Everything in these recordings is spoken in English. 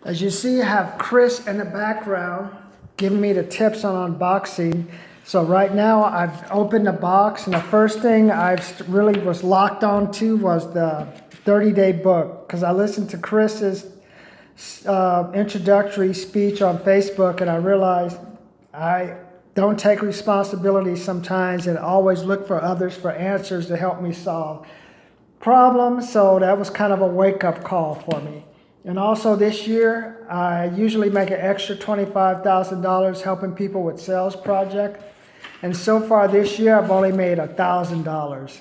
As you see, I have Chris in the background giving me the tips on unboxing. So right now I've opened the box, and the first thing I really was locked onto was the 30-day book, because I listened to Chris's introductory speech on Facebook, and I realized I don't take responsibility sometimes and always look for others for answers to help me solve problems. So that was kind of a wake-up call for me. And also this year, I usually make an extra $25,000 helping people with sales projects. And so far this year, I've only made $1,000.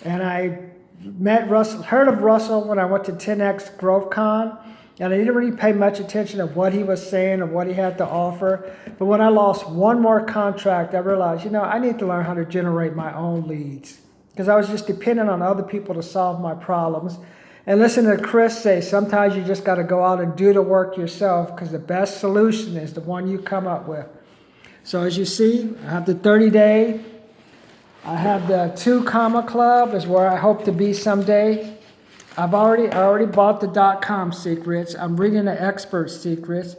And I met Russell, heard of Russell when I went to 10X GrowthCon, and I didn't really pay much attention to what he was saying or what he had to offer. But when I lost one more contract, I realized, I need to learn how to generate my own leads, because I was just dependent on other people to solve my problems. And listen to Chris say, sometimes you just got to go out and do the work yourself, because the best solution is the one you come up with. So as you see, I have the 30-day. I have the 2 Comma Club is where I hope to be someday. I already bought the .com secrets. I'm reading the expert secrets.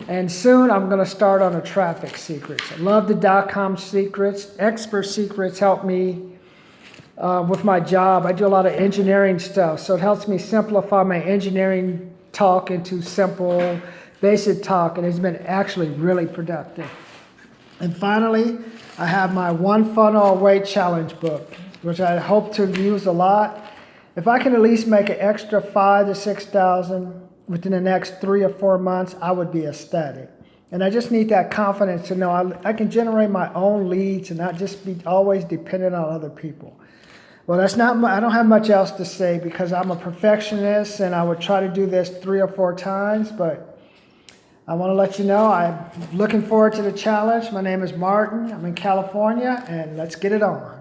And soon I'm going to start on the traffic secrets. I love the .com secrets. Expert secrets help me with my job. I do a lot of engineering stuff, so it helps me simplify my engineering talk into simple, basic talk, and it's been actually really productive. And finally, I have my One Funnel Away Challenge book, which I hope to use a lot. If I can at least make an extra $5,000 to $6,000 within the next 3 or 4 months, I would be ecstatic. And I just need that confidence to know I can generate my own leads and not just be always dependent on other people. Well, I don't have much else to say, because I'm a perfectionist and I would try to do this 3 or 4 times, but I want to let you know I'm looking forward to the challenge. My name is Martin. I'm in California, and let's get it on.